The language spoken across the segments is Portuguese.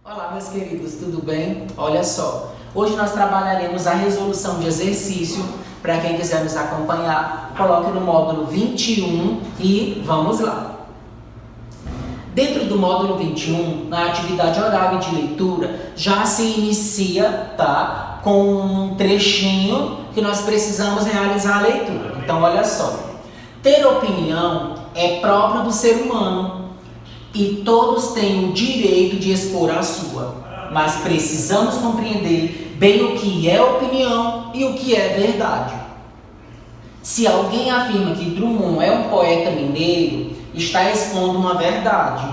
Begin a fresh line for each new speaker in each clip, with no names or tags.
Olá, meus queridos, tudo bem? Olha só, hoje nós trabalharemos a resolução de exercício. Para quem quiser nos acompanhar, coloque no módulo 21 e vamos lá. Dentro do módulo 21, na atividade oral e de leitura, já se inicia, tá, com um trechinho que nós precisamos realizar a leitura. Então, olha só. Ter opinião é próprio do ser humano e todos têm o direito de expor a sua, mas precisamos compreender bem o que é opinião e o que é verdade. Se alguém afirma que Drummond é um poeta mineiro, está expondo uma verdade.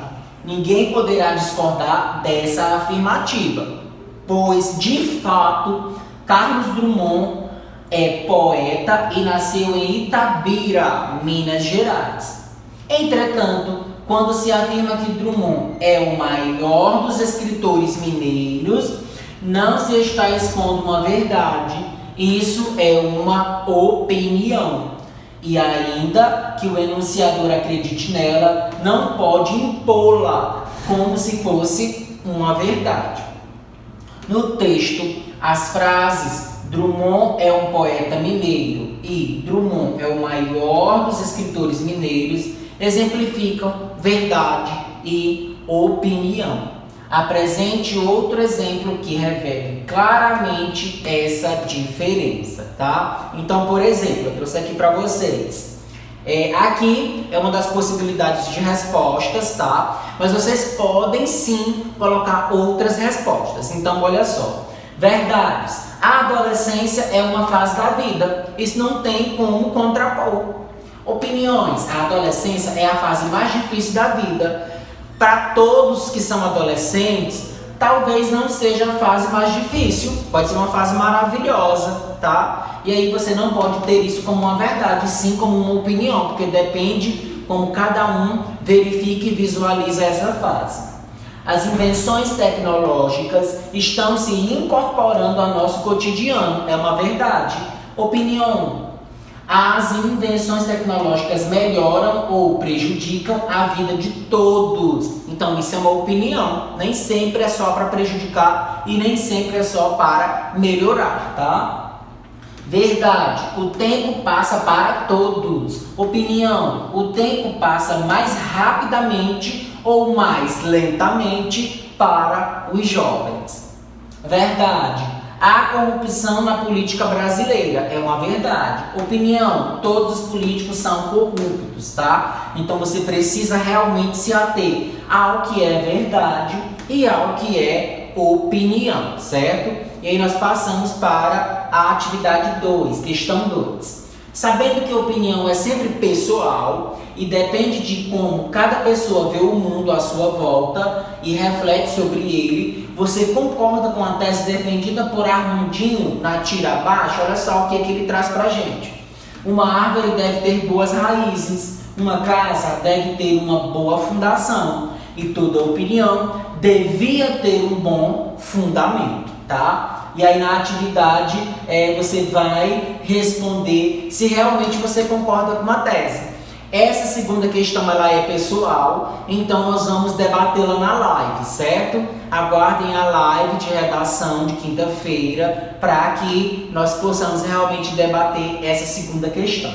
Ninguém poderá discordar dessa afirmativa, pois, de fato, Carlos Drummond é poeta e nasceu em Itabira, Minas Gerais. Entretanto, quando se afirma que Drummond é o maior dos escritores mineiros, não se está expondo uma verdade, isso é uma opinião. E ainda que o enunciador acredite nela, não pode impô-la como se fosse uma verdade. No texto, as frases Drummond é um poeta mineiro e Drummond é o maior dos escritores mineiros exemplificam verdade e opinião. Apresente outro exemplo que revele claramente essa diferença, tá? Então, por exemplo, eu trouxe aqui para vocês. Aqui é uma das possibilidades de respostas, tá? Mas vocês podem sim colocar outras respostas. Então, olha só. Verdades. A adolescência é uma fase da vida. Isso não tem como contrapor. Opiniões. A adolescência é a fase mais difícil da vida. Para todos que são adolescentes, talvez não seja a fase mais difícil. Pode ser uma fase maravilhosa, tá? E aí você não pode ter isso como uma verdade, sim como uma opinião, porque depende como cada um verifica e visualiza essa fase. As invenções tecnológicas estão se incorporando ao nosso cotidiano. É uma verdade. Opinião. As invenções tecnológicas melhoram ou prejudicam a vida de todos. Então, isso é uma opinião. Nem sempre é só para prejudicar e nem sempre é só para melhorar, tá? Verdade. O tempo passa para todos. Opinião. O tempo passa mais rapidamente ou mais lentamente para os jovens. Verdade. Há corrupção na política brasileira, é uma verdade. Opinião, todos os políticos são corruptos, tá? Então você precisa realmente se ater ao que é verdade e ao que é opinião, certo? E aí nós passamos para a atividade 2, questão 2. Sabendo que opinião é sempre pessoal e depende de como cada pessoa vê o mundo à sua volta e reflete sobre ele, você concorda com a tese defendida por Armandinho na tira abaixo? Olha só o que ele traz pra gente. Uma árvore deve ter boas raízes, uma casa deve ter uma boa fundação e toda opinião devia ter um bom fundamento, tá? E aí na atividade você vai responder se realmente você concorda com a tese. Essa segunda questão ela é pessoal, então nós vamos debatê-la na live, certo? Aguardem a live de redação de quinta-feira para que nós possamos realmente debater essa segunda questão.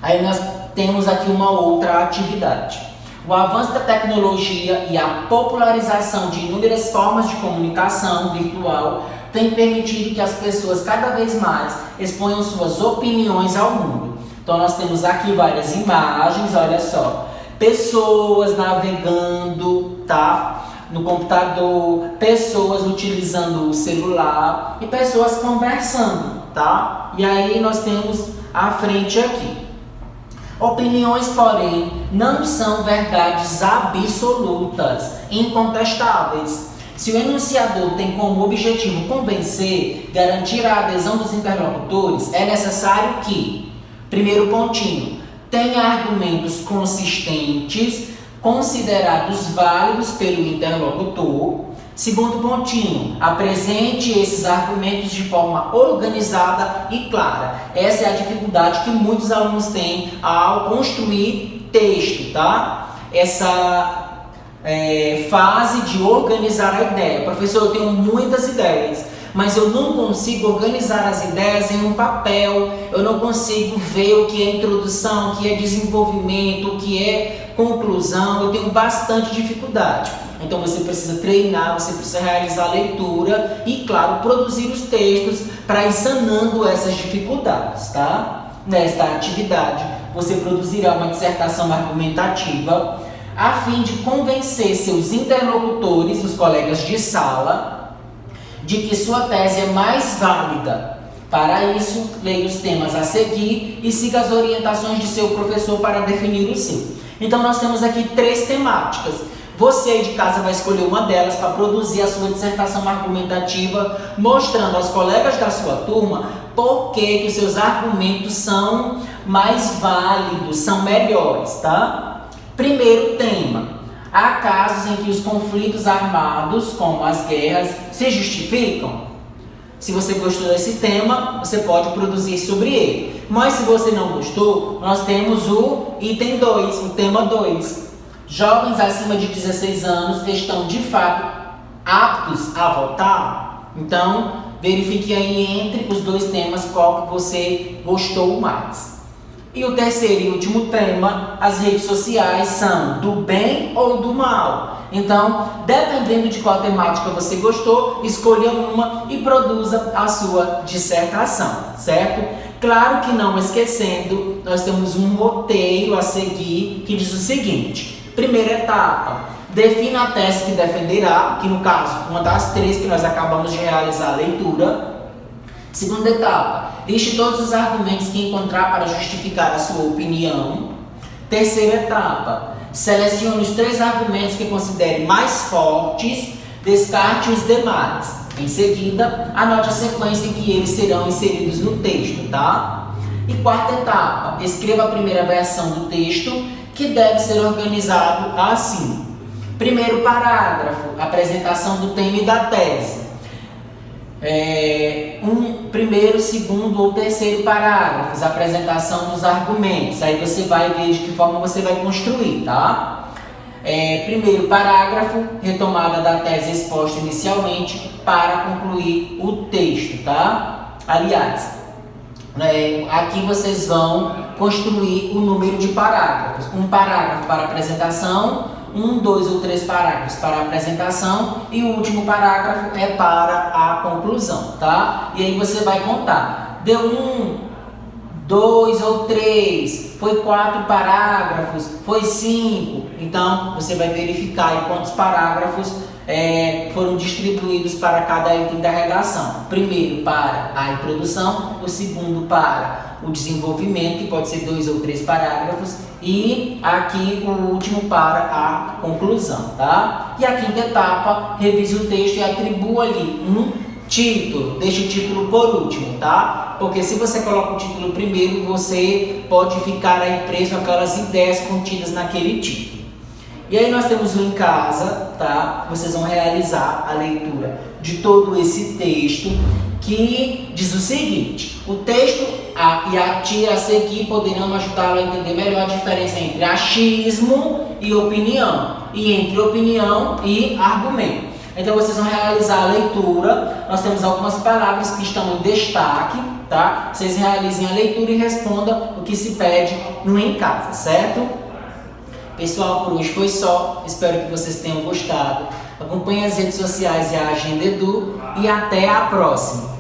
Aí nós temos aqui uma outra atividade. O avanço da tecnologia e a popularização de inúmeras formas de comunicação virtual tem permitido que as pessoas cada vez mais exponham suas opiniões ao mundo. Então nós temos aqui várias imagens, olha só. Pessoas navegando, tá? No computador, pessoas utilizando o celular e pessoas conversando, tá? E aí nós temos à frente aqui. Opiniões, porém, não são verdades absolutas, incontestáveis. Se o enunciador tem como objetivo convencer, garantir a adesão dos interlocutores, é necessário que, primeiro pontinho, tenha argumentos consistentes, considerados válidos pelo interlocutor. Segundo pontinho, apresente esses argumentos de forma organizada e clara. Essa é a dificuldade que muitos alunos têm ao construir texto, tá? fase de organizar a ideia. Professor, eu tenho muitas ideias, mas eu não consigo organizar as ideias em um papel, eu não consigo ver o que é introdução, o que é desenvolvimento, o que é conclusão, eu tenho bastante dificuldade. Então você precisa treinar, você precisa realizar a leitura e, claro, produzir os textos para ir sanando essas dificuldades, tá? Nesta atividade, você produzirá uma dissertação argumentativa a fim de convencer seus interlocutores, os colegas de sala, de que sua tese é mais válida. Para isso, leia os temas a seguir e siga as orientações de seu professor para definir o seu. Então, nós temos aqui 3 temáticas. Você aí de casa vai escolher uma delas para produzir a sua dissertação argumentativa, mostrando aos colegas da sua turma por que os seus argumentos são mais válidos, são melhores, tá? Primeiro tema: há casos em que os conflitos armados, como as guerras, se justificam? Se você gostou desse tema, você pode produzir sobre ele. Mas se você não gostou, nós temos o item 2, o tema 2. Jovens acima de 16 anos estão de fato aptos a votar? Então, verifique aí entre os 2 temas qual que você gostou mais. E o terceiro e último tema: as redes sociais são do bem ou do mal? Então, dependendo de qual temática você gostou, escolha uma e produza a sua dissertação, certo? Claro que não esquecendo, nós temos um roteiro a seguir que diz o seguinte: primeira etapa, defina a tese que defenderá, que no caso, uma das 3 que nós acabamos de realizar a leitura. Segunda etapa, liste todos os argumentos que encontrar para justificar a sua opinião. Terceira etapa, selecione os 3 argumentos que considere mais fortes, descarte os demais. Em seguida, anote a sequência em que eles serão inseridos no texto, tá? E quarta etapa, escreva a primeira versão do texto, que deve ser organizado assim. Primeiro parágrafo, apresentação do tema e da tese. Primeiro, segundo ou terceiro parágrafos, apresentação dos argumentos. Aí você vai ver de que forma você vai construir, tá? Primeiro parágrafo, retomada da tese exposta inicialmente para concluir o texto, tá? Aliás, aqui vocês vão construir o número de parágrafos. Um parágrafo para apresentação, 1, 2 ou 3 parágrafos para a apresentação e o último parágrafo é para a conclusão, tá? E aí você vai contar. Deu 1, 2 ou 3, foi 4 parágrafos, foi 5. Então, você vai verificar aí quantos parágrafos foram distribuídos para cada item da redação. Primeiro para a introdução, o segundo para o desenvolvimento, que pode ser 2 ou 3 parágrafos, e aqui o último para a conclusão, tá? E a quinta etapa, revise o texto e atribua ali um título, deixe o título por último, tá? Porque se você coloca o título primeiro, você pode ficar aí preso àquelas ideias contidas naquele título. E aí nós temos o em casa, tá? Vocês vão realizar a leitura de todo esse texto, que diz o seguinte: o texto e a tia a seguir poderão ajudá-lo a entender melhor a diferença entre achismo e opinião, e entre opinião e argumento. Então vocês vão realizar a leitura, nós temos algumas palavras que estão em destaque, tá? Vocês realizem a leitura e respondam o que se pede no em casa, certo? Pessoal, por hoje foi só, espero que vocês tenham gostado. Acompanhe as redes sociais e a Agenda Edu e até a próxima!